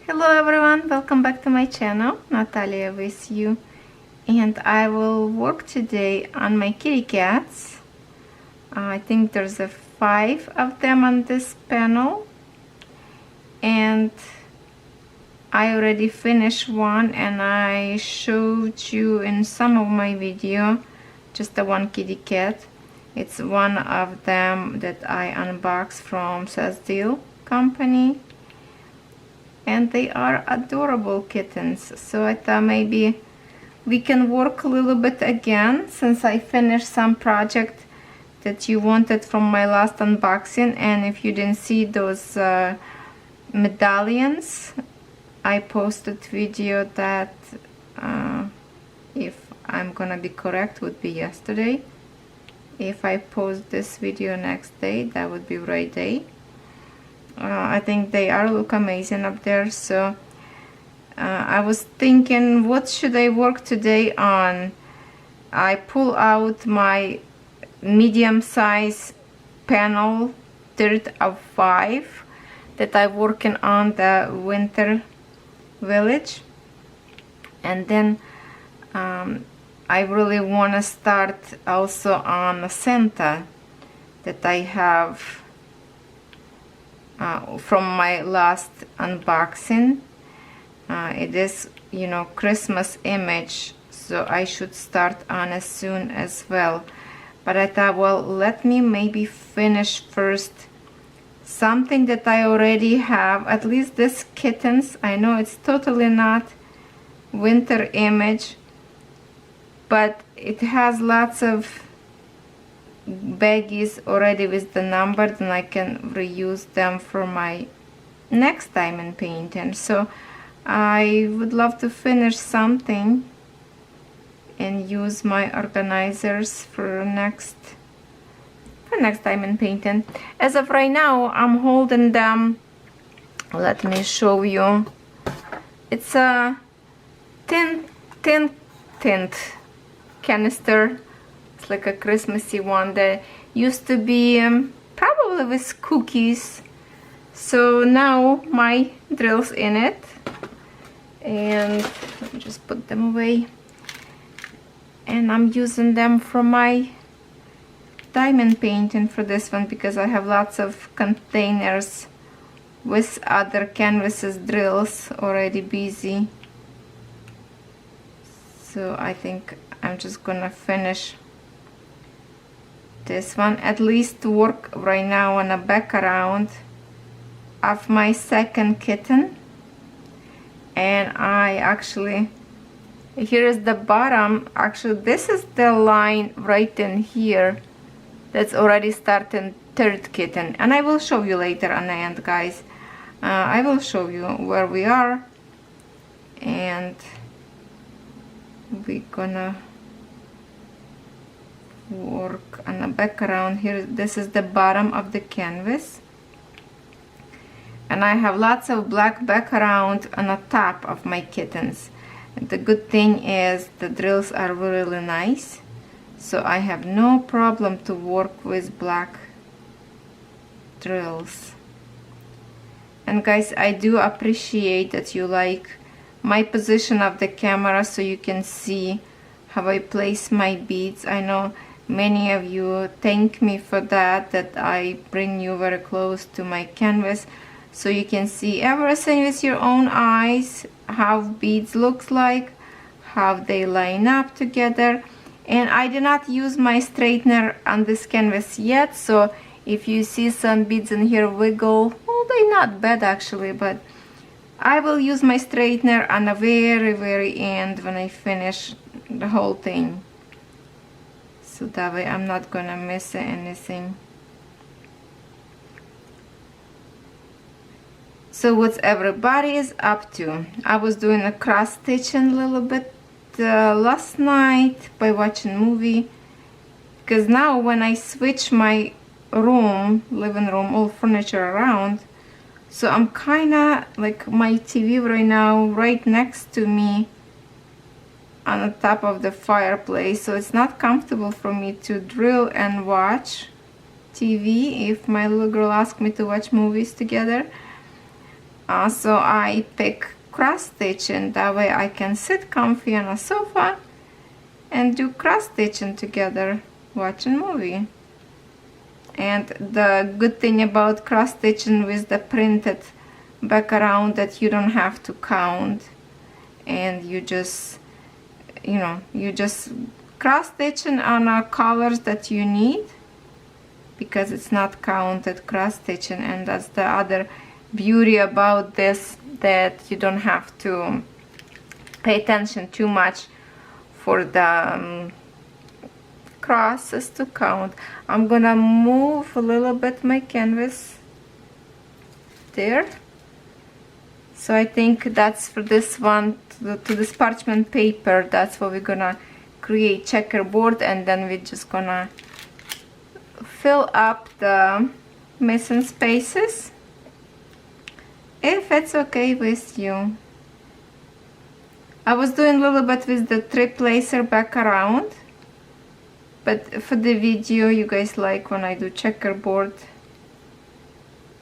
Hello everyone, welcome back to my channel. Natalia with you, and I will work today on my kitty cats. I think there's 5 of them on this panel, and I already finished one and I showed you in some of my video just the one kitty cat. It's one of them that I unboxed from Deal company. And they are adorable kittens, so I thought maybe we can work a little bit again since I finished some project that you wanted from my last unboxing. And if you didn't see those medallions, I posted video that if I'm gonna be correct would be yesterday. If I post this video next day, that would be right day. I think they look amazing up there, so I was thinking, what should I work today on? I pull out my medium size panel 3rd of 5 that I'm working on the winter village, and then I really want to start also on the Santa that I have from my last unboxing. It is, Christmas image, so I should start on as soon as well. But I thought, well, let me maybe finish first something that I already have, at least this kittens. I know it's totally not winter image, but it has lots of baggies already with the number, then I can reuse them for my next diamond painting. So I would love to finish something and use my organizers for next diamond painting. As of right now, I'm holding them. Let me show you. It's a tint canister. It's like a Christmassy one that used to be probably with cookies. So now my drill's in it, and let me just put them away. And I'm using them for my diamond painting for this one because I have lots of containers with other canvases drills already busy. So I think I'm just gonna finish this one, at least to work right now on a background of my second kitten. And I actually, here is the bottom. Actually, this is the line right in here that's already starting 3rd kitten, and I will show you later on the end, guys. I will show you where we are, and we're gonna work on the background here. This is the bottom of the canvas, and I have lots of black background on the top of my kittens. And the good thing is the drills are really nice, so I have no problem to work with black drills. And guys, I do appreciate that you like my position of the camera so you can see how I place my beads. I know many of you thank me for that I bring you very close to my canvas so you can see everything with your own eyes, how beads looks like, how they line up together. And I did not use my straightener on this canvas yet, so if you see some beads in here wiggle, well, they're not bad actually, but I will use my straightener on the very end when I finish the whole thing, so that way I'm not gonna miss anything. So what everybody is up to? I was doing a cross stitching a little bit last night by watching movie, because now when I switch my living room, all furniture around, so I'm kinda like my TV right now right next to me on the top of the fireplace, so it's not comfortable for me to drill and watch TV if my little girl asks me to watch movies together. So I pick cross stitching, that way I can sit comfy on a sofa and do cross stitching together, watching movie. And the good thing about cross stitching with the printed background, that you don't have to count, and you just, you know, you just cross stitching on colors that you need, because it's not counted cross stitching. And that's the other beauty about this, that you don't have to pay attention too much for the crosses to count. I'm gonna move a little bit my canvas there. So I think that's for this one, to this parchment paper, that's what we're gonna create checkerboard, and then we're just gonna fill up the missing spaces, if it's okay with you. I was doing a little bit with the three placer back around, but for the video you guys like when I do checkerboard,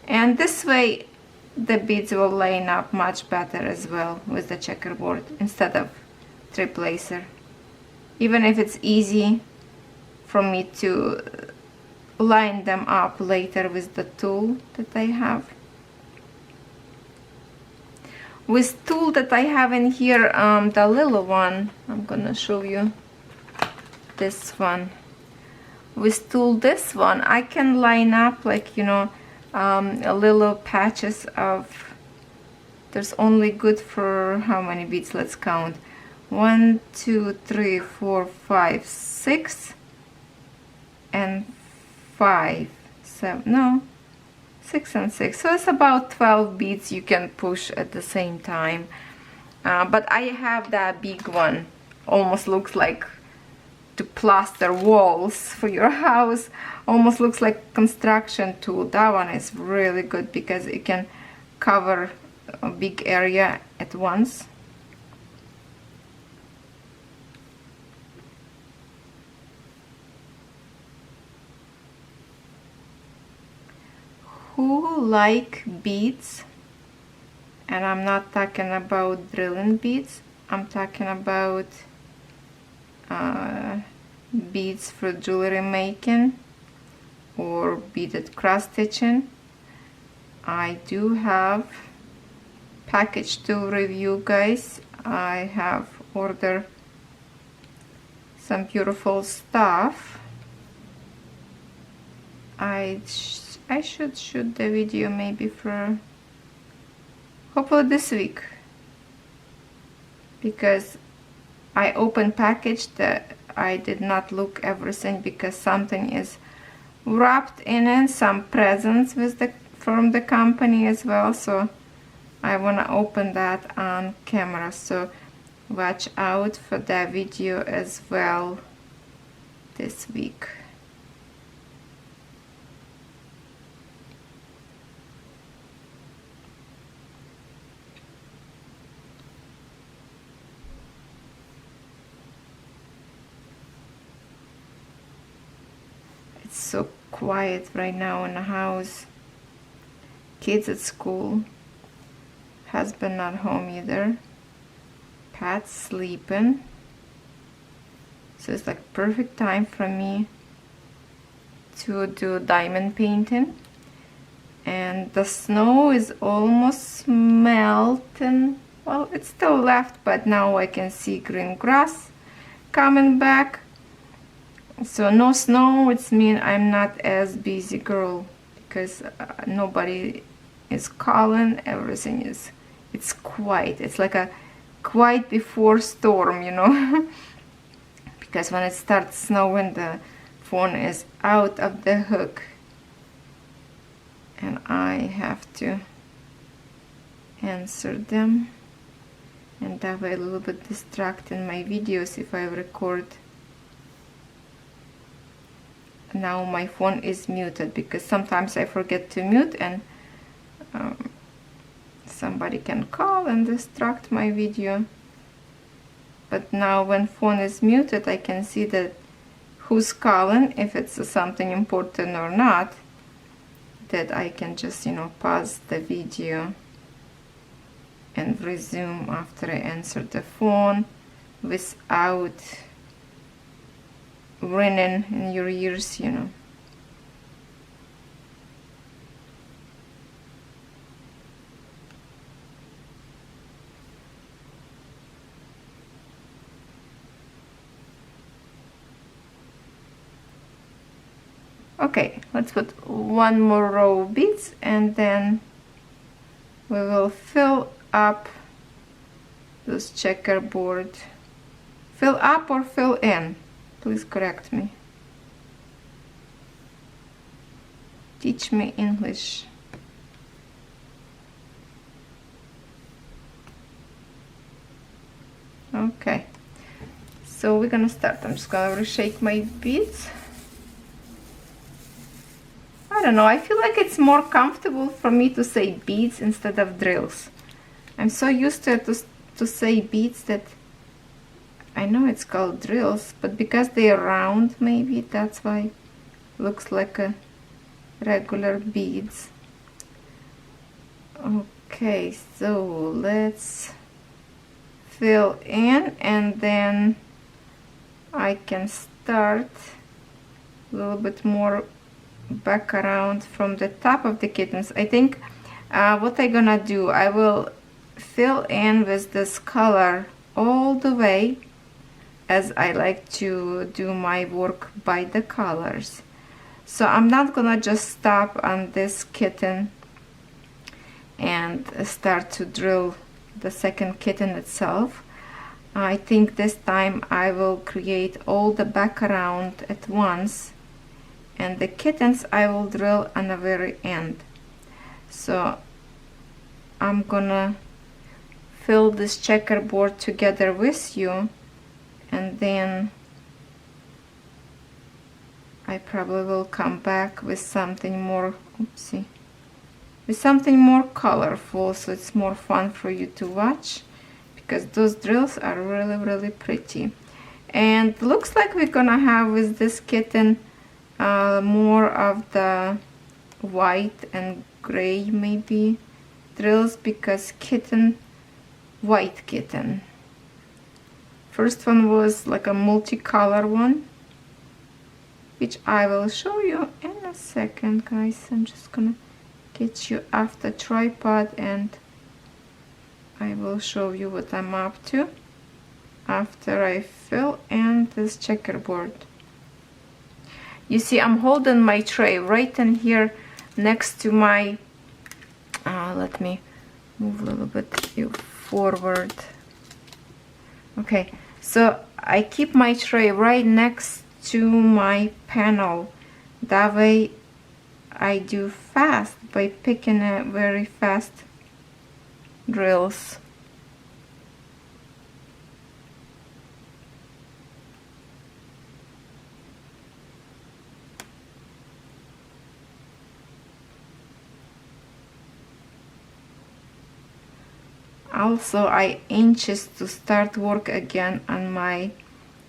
and this way the beads will line up much better as well with the checkerboard instead of three placer, even if it's easy for me to line them up later with the tool that I have. With tool that I have in here, the little one, I'm gonna show you this one. With tool this one, I can line up like, you know, a little patches of, there's only good for how many beads, let's count, 1 2 3 4 5 6 and 5 7, no, 6 and 6, so it's about 12 beads you can push at the same time. But I have that big one, almost looks like to plaster walls for your house, almost looks like construction tool. That one is really good because it can cover a big area at once. Who like beads, and I'm not talking about drilling beads, I'm talking about beads for jewelry making or beaded cross stitching. I do have package to review, guys. I have ordered some beautiful stuff. I should shoot the video maybe for hopefully this week, because I opened package that I did not look everything, because something is wrapped in it, some presents with from the company as well, so I want to open that on camera, so watch out for that video as well this week. It's so quiet right now in the house. Kids at school, husband not home either, Pat's sleeping, so it's like perfect time for me to do diamond painting. And the snow is almost melting, well, it's still left, but now I can see green grass coming back. So no snow, it's mean I'm not as busy girl, because nobody is calling, everything is, it's quiet. It's like a quiet before storm, you know. Because when it starts snowing, the phone is out of the hook and I have to answer them, and that way a little bit distracting my videos if I record. Now my phone is muted because sometimes I forget to mute, and somebody can call and distract my video. But now when phone is muted, I can see that who's calling, if it's something important or not, that I can just, you know, pause the video and resume after I answer the phone without ringing in your ears, you know. Okay, let's put one more row of beads and then we will fill up this checkerboard. Fill up or fill in? Please correct me. Teach me English. Okay, so we're gonna start. I'm just gonna reshake my beads. I don't know, I feel like it's more comfortable for me to say beads instead of drills. I'm so used to it to say beads that I know it's called drills, but because they're round, maybe that's why it looks like a regular beads. Okay, so let's fill in and then I can start a little bit more back around from the top of the kittens. I think what I'm gonna do, I will fill in with this color all the way, as I like to do my work by the colors. So I'm not gonna just stop on this kitten and start to drill the second kitten itself. I think this time I will create all the background at once, and the kittens I will drill on the very end. So I'm gonna fill this checkerboard together with you, and then I probably will come back with something more, oopsie, with something more colorful, so it's more fun for you to watch, because those drills are really pretty. And looks like we're gonna have with this kitten more of the white and gray maybe drills, because white kitten. First one was like a multicolor one, which I will show you in a second, guys. I'm just gonna get you off the tripod and I will show you what I'm up to after I fill in this checkerboard. You see, I'm holding my tray right in here next to my, let me move a little bit you forward. Okay, so I keep my tray right next to my panel. That way I do fast by picking a very fast drills. Also, I anxious to start work again on my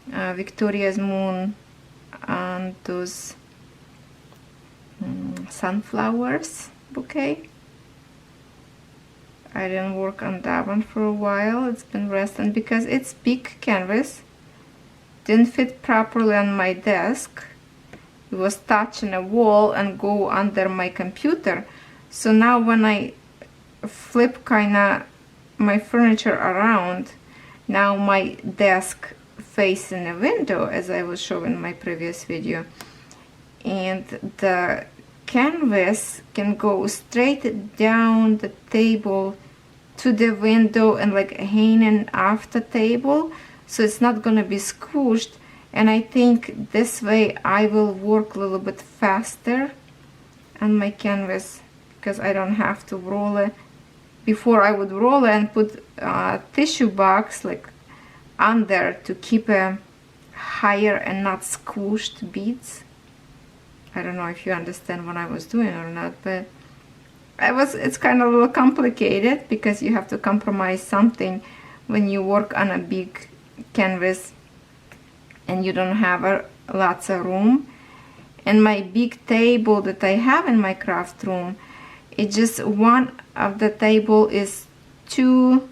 Victoria's Moon on those sunflowers bouquet. I didn't work on that one for a while. It's been resting because it's big canvas. Didn't fit properly on my desk. It was touching a wall and go under my computer. So now when I flip kinda my furniture around, now my desk facing a window, as I was showing in my previous video, and the canvas can go straight down the table to the window and like hanging off the table, so it's not gonna be squished. And I think this way I will work a little bit faster on my canvas, because I don't have to roll it. Before I would roll it and put a tissue box like under to keep a higher and not squished beads. I don't know if you understand what I was doing or not, but it's kind of a little complicated because you have to compromise something when you work on a big canvas and you don't have lots of room. And my big table that I have in my craft room, it just one of the table is too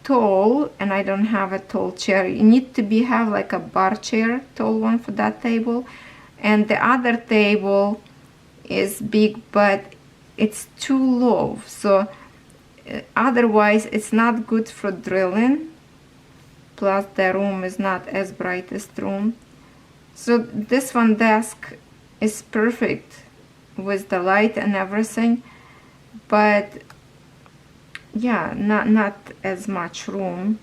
tall and I don't have a tall chair. You need to have like a bar chair, tall one for that table, and the other table is big but it's too low, so otherwise it's not good for drilling, plus the room is not as brightest room. So this one desk is perfect with the light and everything, but yeah, not as much room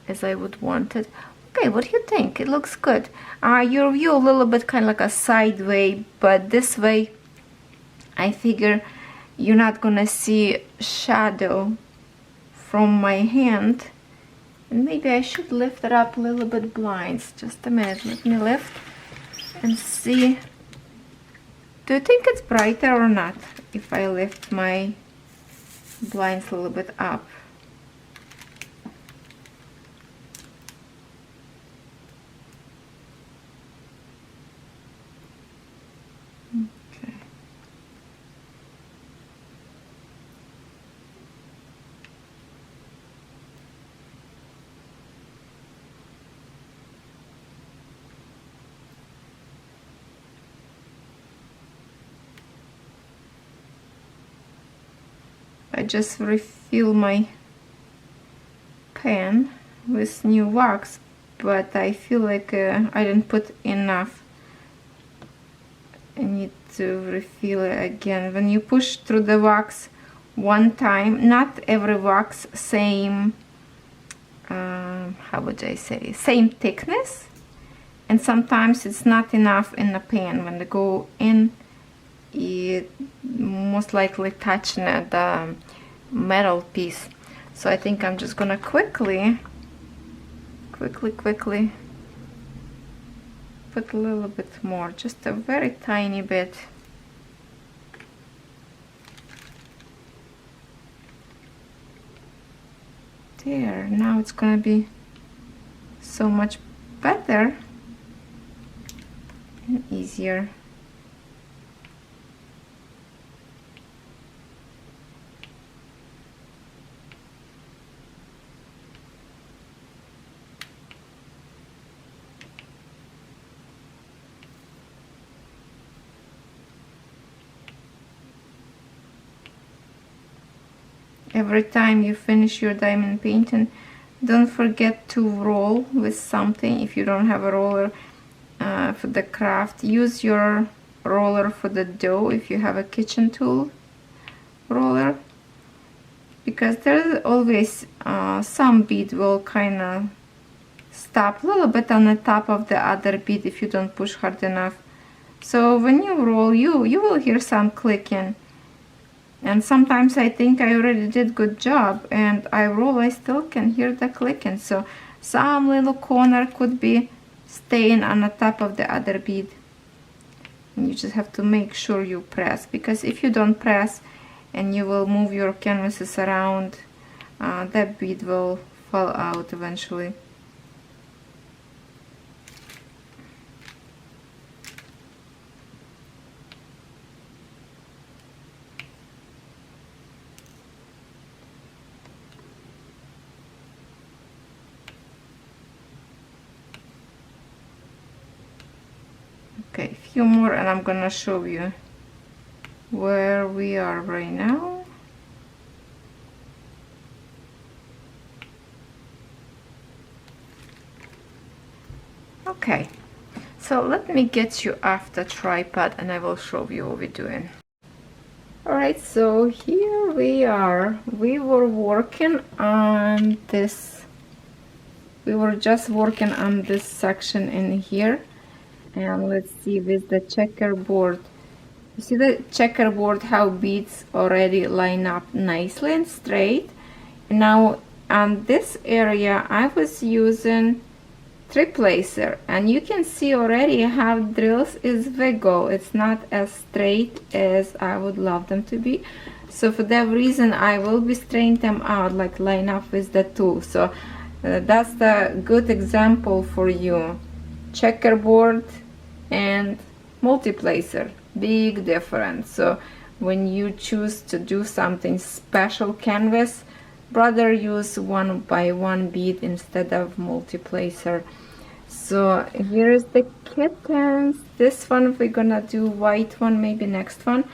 as I would want it. Okay, what do you think? It looks good. Your view a little bit kind of like a sideway, but this way I figure you're not gonna see shadow from my hand. And maybe I should lift it up a little bit blinds. Just a minute, let me lift and see. Do you think it's brighter or not if I lift my blinds a little bit up? Okay. I just refill my pan with new wax, but I feel like I didn't put enough. I need to refill it again. When you push through the wax one time, not every wax same, how would I say, same thickness, and sometimes it's not enough in the pan. When they go in, it most likely touching the metal piece. So I think I'm just gonna quickly put a little bit more, just a very tiny bit. There, now it's gonna be so much better and easier. Every time you finish your diamond painting, don't forget to roll with something. If you don't have a roller for the craft, use your roller for the dough if you have a kitchen tool roller, because there's always some bead will kind of stop a little bit on the top of the other bead if you don't push hard enough. So when you roll, you will hear some clicking. And sometimes I think I already did good job, and I roll, I still can hear the clicking. So some little corner could be staying on the top of the other bead. And you just have to make sure you press, because if you don't press and you will move your canvases around, that bead will fall out eventually. Okay, a few more and I'm gonna show you where we are right now. Okay, so let me get you off the tripod and I will show you what we're doing. Alright, so here we are. We were working on this. We were just working on this section in here. And let's see with the checkerboard. You see the checkerboard, how beads already line up nicely and straight. And now on this area I was using triplacer, and you can see already how drills is wiggle. It's not as straight as I would love them to be. So for that reason I will be straightening them out, like line up with the tool. So that's the good example for you. Checkerboard and multiplacer, big difference. So when you choose to do something special canvas, rather use 1x1 bead instead of multi-placer. So here is the kittens. This one we're gonna do white one, maybe next one.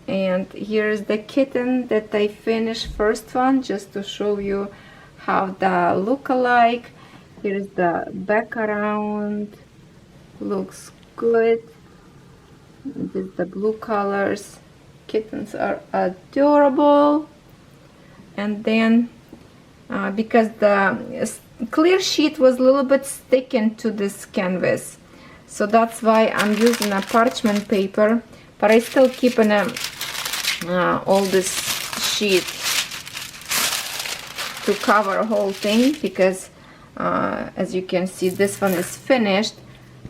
And here's the kitten that I finished first one, just to show you how they look alike. Here's the back around, looks good. This is the blue colors. Kittens are adorable. And then because the clear sheet was a little bit sticking to this canvas, so that's why I'm using a parchment paper, but I still keep in all this sheet to cover the whole thing, because as you can see, this one is finished,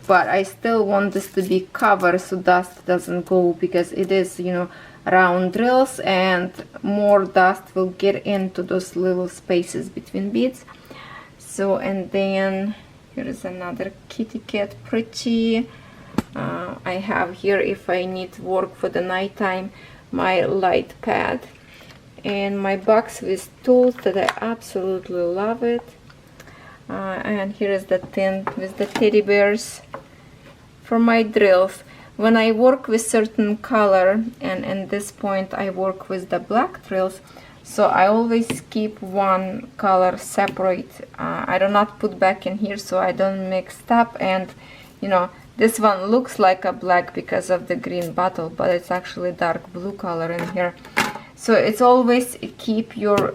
but I still want this to be covered so dust doesn't go, because it is, you know, round drills and more dust will get into those little spaces between beads. So, and then here is another kitty cat, pretty. I have here, if I need work for the nighttime, my light pad and my box with tools that I absolutely love it. And here is the tin with the teddy bears for my drills. When I work with certain color, and at this point I work with the black drills, so I always keep one color separate. I do not put back in here so I don't mix up. And you know, this one looks like a black because of the green bottle, but it's actually dark blue color in here. So it's always keep your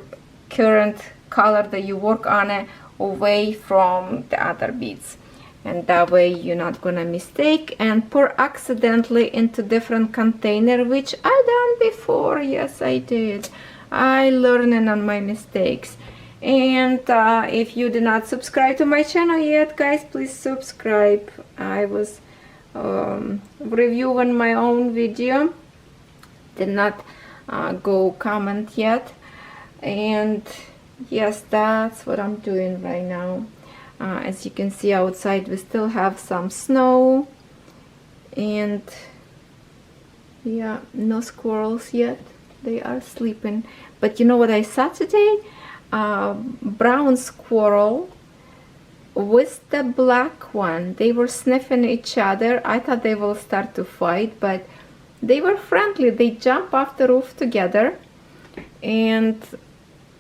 current color that you work on it away from the other beads, and that way you're not gonna mistake and pour accidentally into different container, which I done before. Yes, I did. I learning on my mistakes. And if you did not subscribe to my channel yet, guys, please subscribe. I was reviewing my own video, did not go comment yet. And yes, that's what I'm doing right now. As you can see outside, we still have some snow, and yeah, no squirrels yet. They are sleeping. But you know what I saw today? Brown squirrel with the black one. They were sniffing each other. I thought they will start to fight, but they were friendly. They jumped off the roof together, and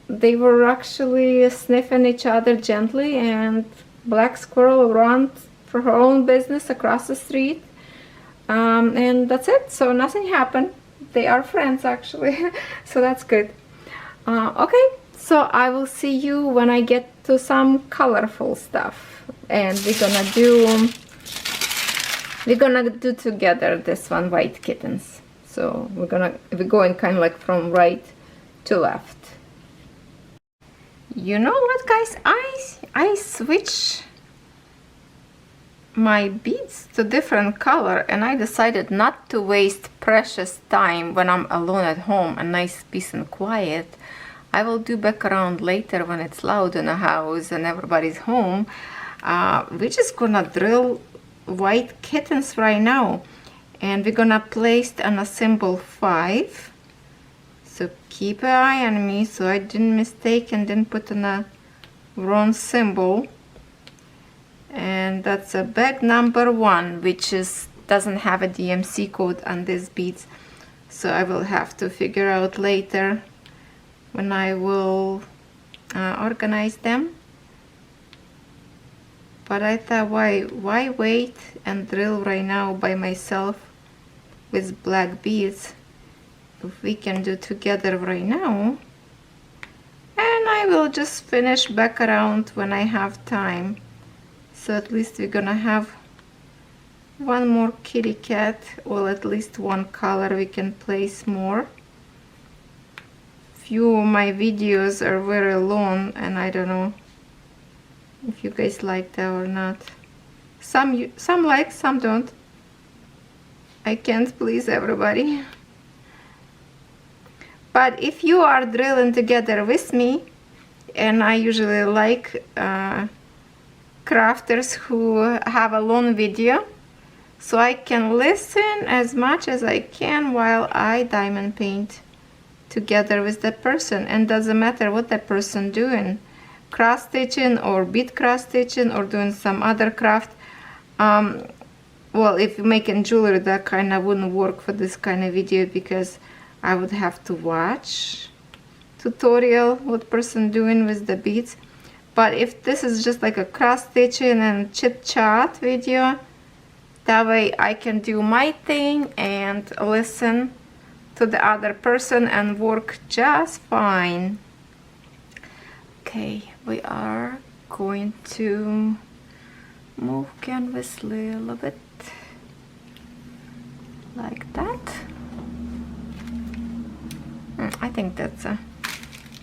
they were actually sniffing each other gently, and black squirrel ran for her own business across the street, and that's it. So nothing happened. They are friends actually. So that's good. Okay, so I will see you when I get to some colorful stuff, and we're gonna do together this one, white kittens. So we're going kind of like from right to left. You know what, guys, I switch my beads to different color, and I decided not to waste precious time when I'm alone at home, a nice peace and quiet. I will do back around later when it's loud in the house and everybody's home. We're just gonna drill white kittens right now, and we're gonna place on a symbol 5. So keep an eye on me so I didn't mistake and didn't put in a wrong symbol. And that's a bag number 1, which doesn't have a DMC code on these beads. So I will have to figure out later when I will organize them. But I thought, why wait and drill right now by myself with black beads? If we can do together right now, and I will just finish back around when I have time. So at least we're gonna have one more kitty cat, or at least one color we can place more. Few of my videos are very long, and I don't know if you guys like that or not. Some like, some don't. I can't please everybody. But if you are drilling together with me, and I usually like crafters who have a long video, so I can listen as much as I can while I diamond paint together with the person. And doesn't matter what the person doing, cross stitching or bead cross stitching or doing some other craft. Well, if you're making jewelry, that kind of wouldn't work for this kind of video because I would have to watch tutorial what person doing with the beads. But if this is just like a cross stitching and chit chat video, that way I can do my thing and listen to the other person and work just fine. Okay, we are going to move canvas a little bit like that. I think that's a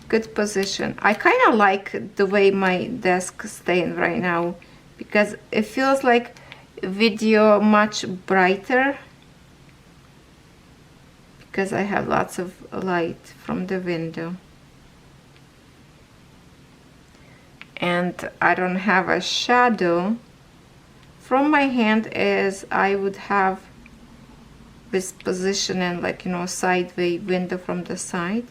good position. I kind of like the way my desk is staying right now because it feels like video much brighter because I have lots of light from the window. And I don't have a shadow from my hand as I would have this positioning, like, you know, sideways window from the side.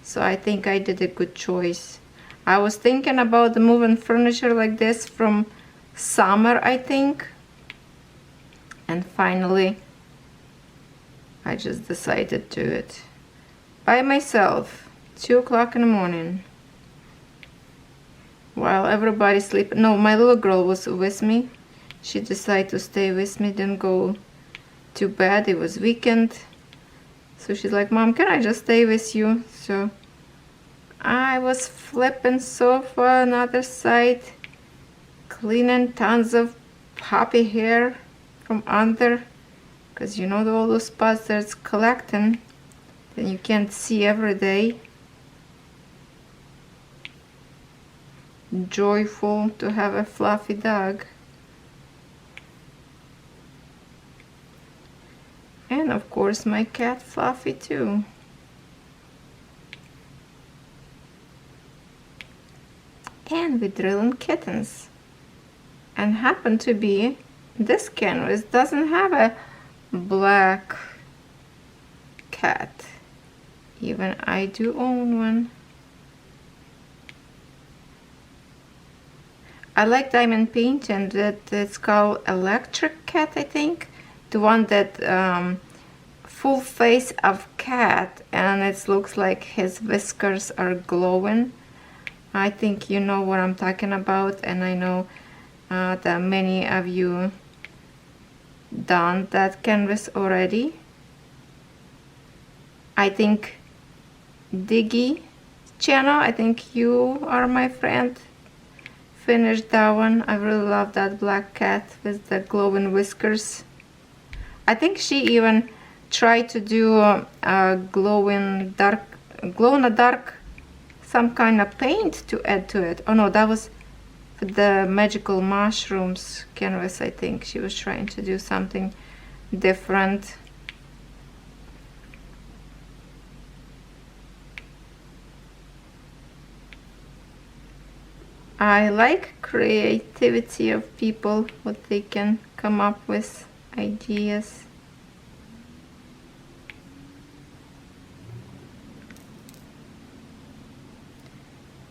So I think I did a good choice. I was thinking about moving furniture like this from summer, I think. And finally, I just decided to do it by myself, 2 o'clock in the morning. While everybody's sleeping. No, my little girl was with me. She decided to stay with me, didn't go to bed. It was weekend. So she's like, Mom, can I just stay with you? So I was flipping sofa on the other side, cleaning tons of puppy hair from under, because you know all those spots that's collecting that you can't see every day. Joyful to have a fluffy dog. And of course my cat Fluffy too. And we're drilling kittens. And happen to be this canvas doesn't have a black cat. Even I do own one. I like diamond paint, and that it's called Electric Cat, I think. The one that full face of cat, and it looks like his whiskers are glowing. I think you know what I'm talking about, and I know that many of you done that canvas already. I think Diggy channel, I think you are my friend, finished that one. I really love that black cat with the glowing whiskers. I think she even tried to do a glow in the dark, some kind of paint to add to it. Oh no, that was for the magical mushrooms canvas. I think she was trying to do something different. I like creativity of people, what they can come up with ideas.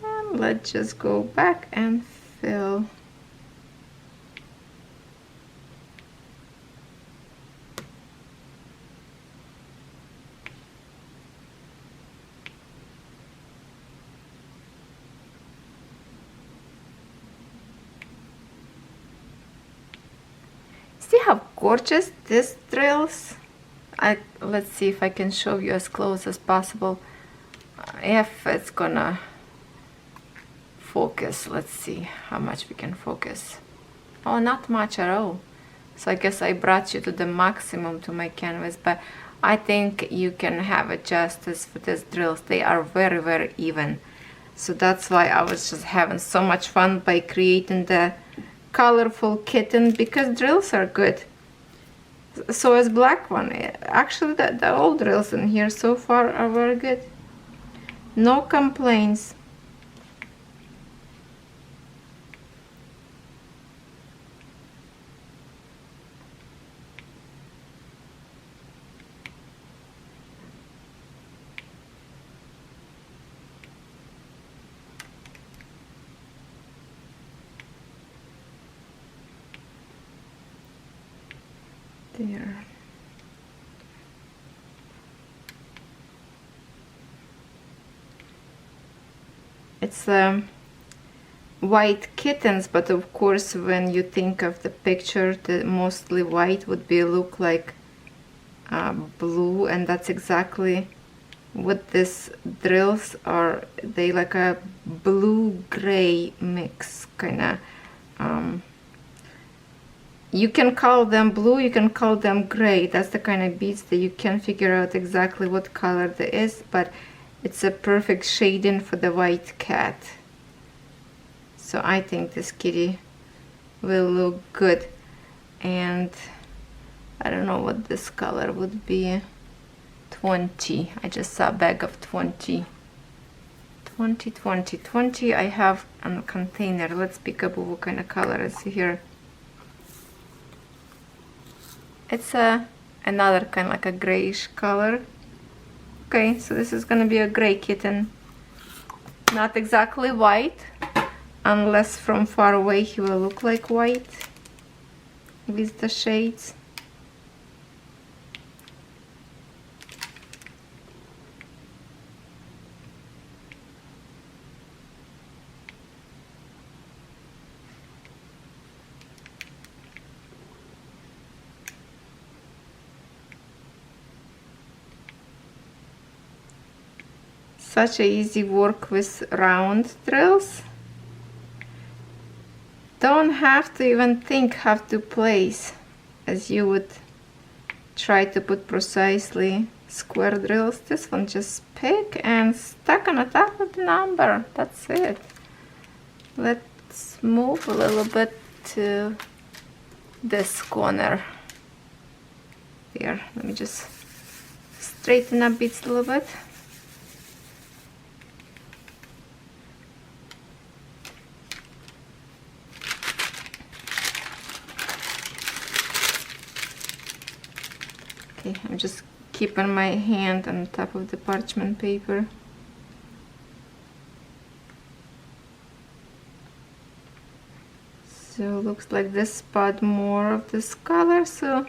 And let's just go back and fill. See how gorgeous this drills? Let's see if I can show you as close as possible. If it's gonna focus, let's see how much we can focus. Oh, not much at all. So I guess I brought you to the maximum to my canvas, but I think you can have a justice for these drills. They are very, very even. So that's why I was just having so much fun by creating the colorful kitten, because drills are good. So is black one. Actually, the old drills in here so far are very good. No complaints. There. It's white kittens, but of course when you think of the picture, the mostly white would be look like blue, and that's exactly what these drills are. They like a blue-gray mix, kind of. You can call them blue, you can call them gray. That's the kind of beads that you can figure out exactly what color there is, but it's a perfect shading for the white cat. So I think this kitty will look good. And I don't know what this color would be. 20. I just saw a bag of 20. 20, 20, 20 I have on a container. Let's pick up what kind of color is here. It's another kind of like a grayish color. Okay, so this is gonna be a gray kitten. Not exactly white, unless from far away he will look like white with the shades. Such a easy work with round drills. Don't have to even think how to place, as you would try to put precisely square drills. This one just pick and stuck on the top of the number. That's it. Let's move a little bit to this corner. Here, let me just straighten up beads a little bit. Okay, I'm just keeping my hand on top of the parchment paper. So looks like this spot more of this color, so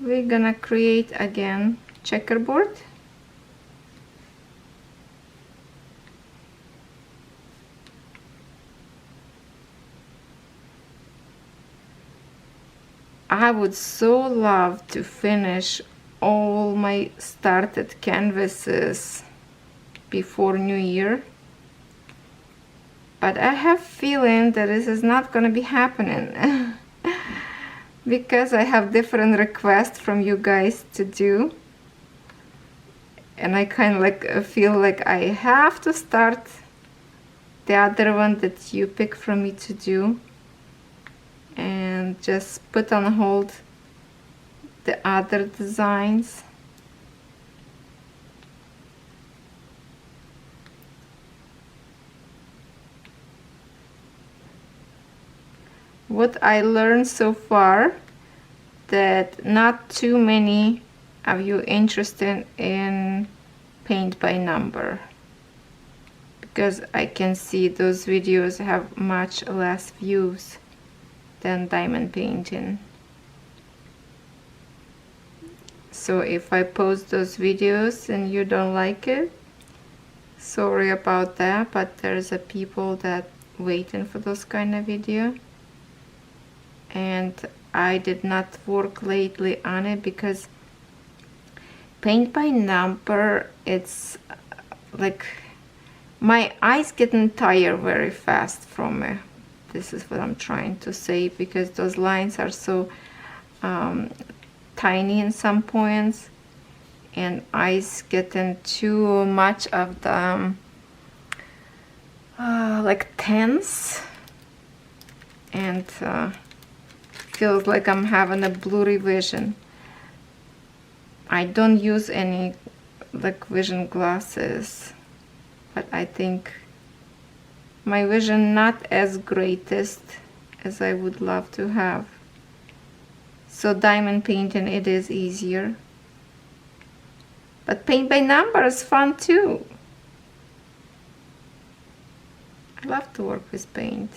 we're gonna create again checkerboard. I would so love to finish all my started canvases before New Year, but I have feeling that this is not gonna be happening because I have different requests from you guys to do, and I kind of like feel like I have to start the other one that you pick from me to do, and just put on hold the other designs. What I learned so far, that not too many of you interested in paint by number, because I can see those videos have much less views than diamond painting. So if I post those videos and you don't like it, sorry about that, but there's a people that waiting for those kind of video, and I did not work lately on it because paint by number, it's like my eyes getting tired very fast from it. This is what I'm trying to say, because those lines are so tiny in some points, and eyes getting too much of the like tense, and feels like I'm having a blurry vision. I don't use any like vision glasses, but I think my vision not as greatest as I would love to have. So diamond painting, it is easier, but paint by number is fun too. I love to work with paint.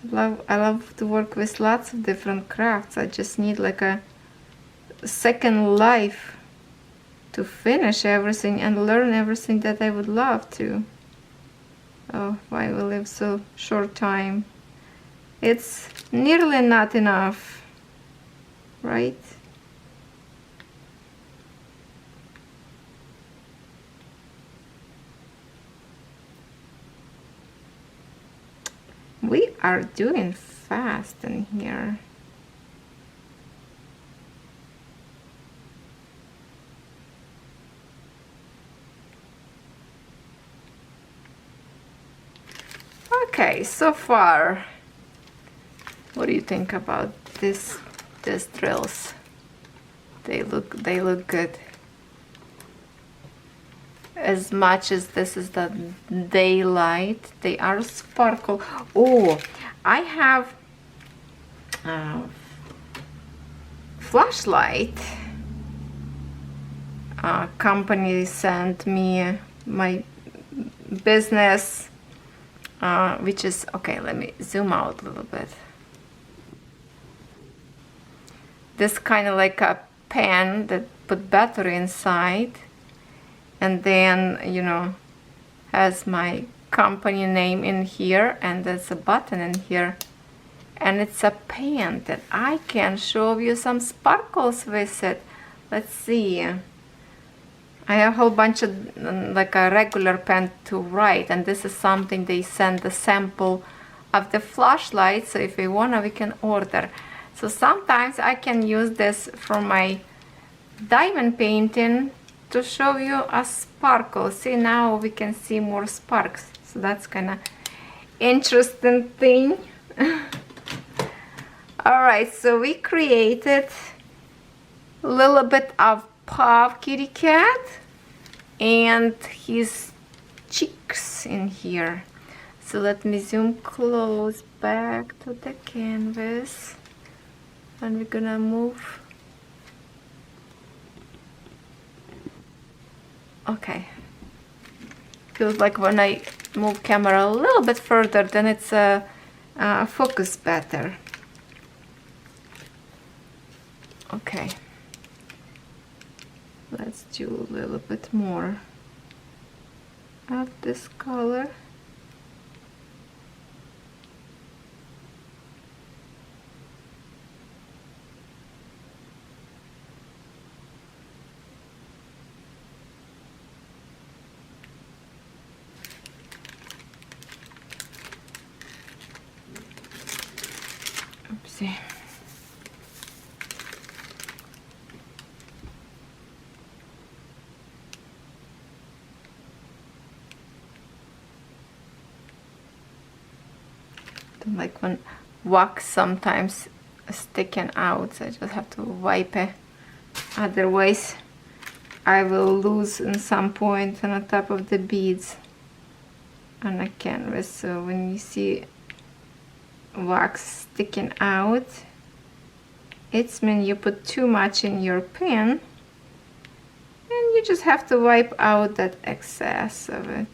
I love to work with lots of different crafts. I just need like a second life to finish everything and learn everything that I would love to. Oh, why we live so short time. It's nearly not enough, right? We are doing fast in here. Okay, so far, what do you think about these drills? They look good. As much as this is the daylight, they are sparkle. Oh, I have flashlight. Company sent me my business, which is okay. Let me zoom out a little bit. This kind of like a pen that put battery inside, and then, you know, has my company name in here, and there's a button in here, and it's a pen that I can show you some sparkles with it. Let's see. I have a whole bunch of like a regular pen to write, and this is something they send the sample of the flashlight, so if we wanna, we can order. So sometimes I can use this for my diamond painting to show you a sparkle. See, now we can see more sparks, so that's kind of interesting thing. All right, so we created a little bit of paw of kitty cat and his cheeks in here. So let me zoom close back to the canvas, and we're gonna move. Okay, feels like when I move camera a little bit further, then it's focus better. Okay, let's do a little bit more of this color. Oopsie. Don't like when wax sometimes sticking out, so I just have to wipe it. Otherwise, I will lose in some point on the top of the beads on the canvas. So when you see wax sticking out, it's mean you put too much in your pen, and you just have to wipe out that excess of it.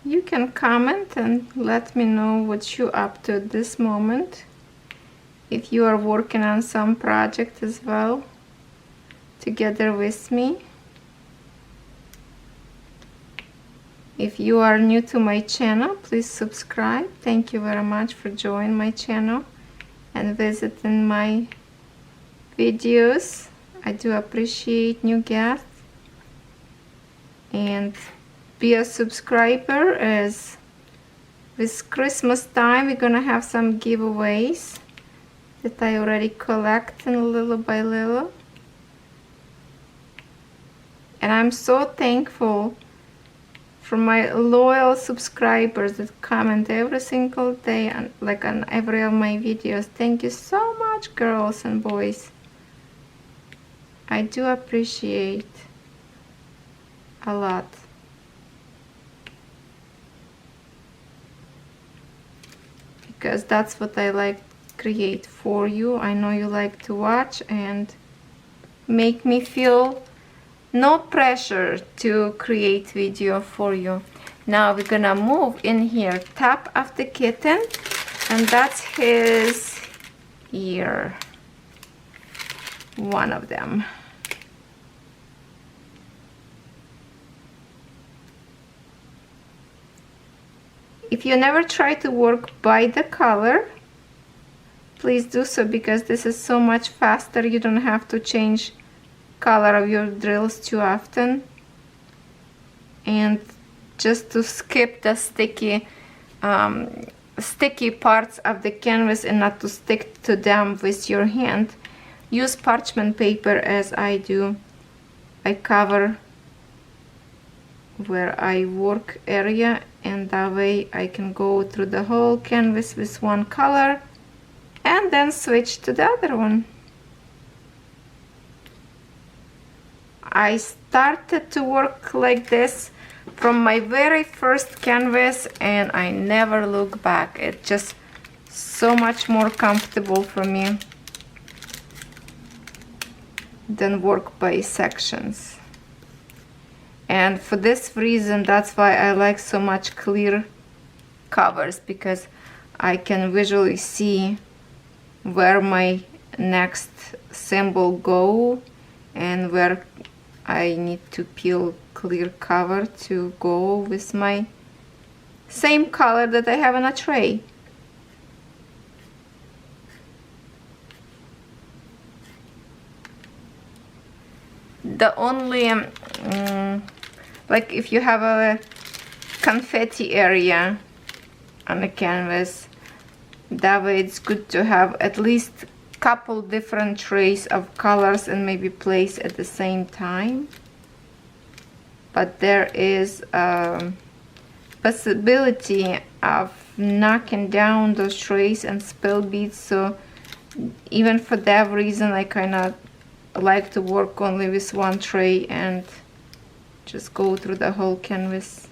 You can comment and let me know what you're up to at this moment. If you are working on some project as well, together with me. If you are new to my channel, please subscribe. Thank you very much for joining my channel and visiting my videos. I do appreciate new guests. And be a subscriber, as with Christmas time we're gonna have some giveaways that I already collecting little by little. And I'm so thankful from my loyal subscribers that comment every single day and like on every of my videos. Thank you so much, girls and boys. I do appreciate a lot. Because that's what I like to create for you. I know you like to watch and make me feel no pressure to create video for you. Now we're gonna move in here top of the kitten, and that's his ear, one of them. If you never try to work by the color, please do so, because this is so much faster. You don't have to change color of your drills too often, and just to skip the sticky parts of the canvas and not to stick to them with your hand, use parchment paper as I do. I cover where I work area, and that way I can go through the whole canvas with one color and then switch to the other one. I started to work like this from my very first canvas, and I never look back. It's just so much more comfortable for me than work by sections. And for this reason, that's why I like so much clear covers, because I can visually see where my next symbol go and where I need to peel clear cover to go with my same color that I have in a tray. The only like if you have a confetti area on the canvas, that way it's good to have at least couple different trays of colors and maybe place at the same time. But there is a possibility of knocking down those trays and spill beads, so even for that reason I kind of like to work only with one tray and just go through the whole canvas.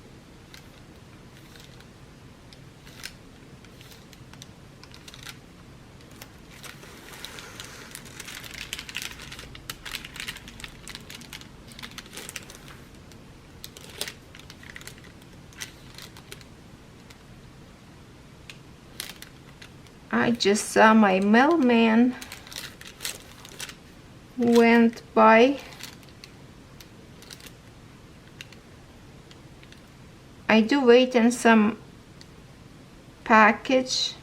I just saw my mailman went by. I do wait in some package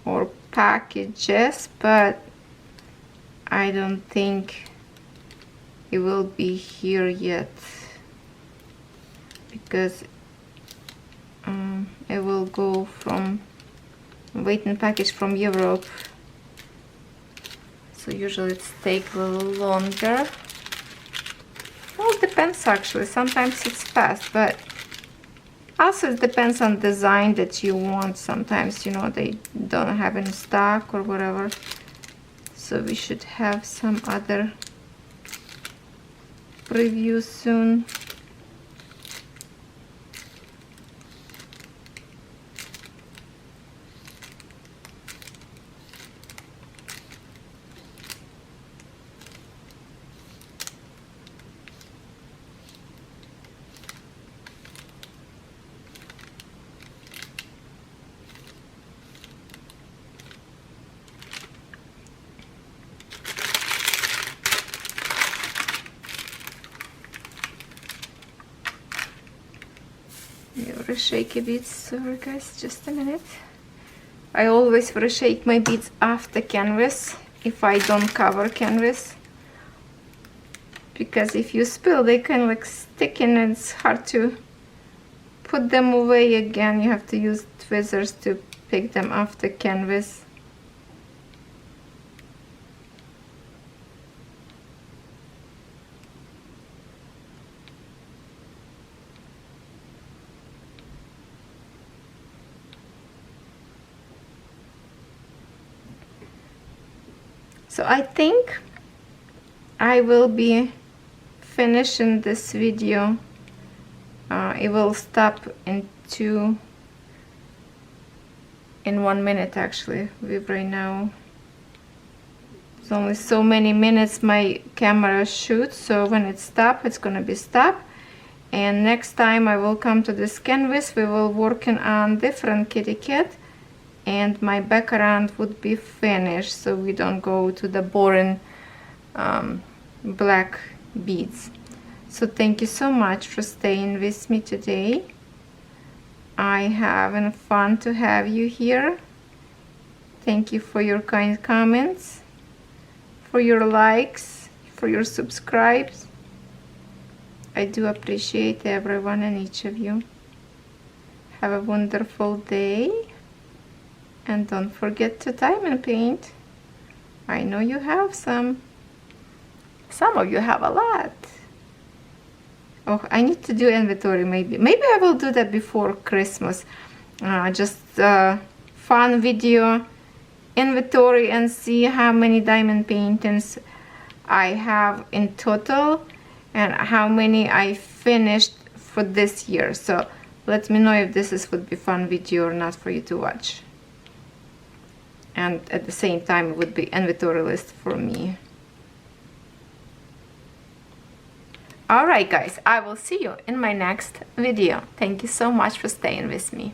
or packages, but I don't think it will be here yet, because it will go from waiting package from Europe, so usually it's take a little longer. Well, it depends actually, sometimes it's fast, but also it depends on design that you want. Sometimes, you know, they don't have in stock or whatever, so we should have some other preview soon. Reshake a bit, sorry guys, just a minute. I always reshake my beads off the canvas if I don't cover canvas, because if you spill they kind of like stick in and it's hard to put them away again. You have to use tweezers to pick them off the canvas. So I think I will be finishing this video. It will stop in 1 minute actually. With right now it's only so many minutes my camera shoots, so when it stops, it's gonna be stopped. And next time I will come to this canvas, we will working on different kitty cat, and my background would be finished, so we don't go to the boring black beads. So thank you so much for staying with me today. I having fun to have you here. Thank you for your kind comments, for your likes, for your subscribes. I do appreciate everyone and each of you. Have a wonderful day, and don't forget to diamond paint. I know you have some of you have a lot. Oh, I need to do inventory. Maybe I will do that before Christmas. Just fun video inventory and see how many diamond paintings I have in total and how many I finished for this year. So let me know if this would be fun video or not for you to watch. And at the same time it would be inventory list for me. Alright guys, I will see you in my next video. Thank you so much for staying with me.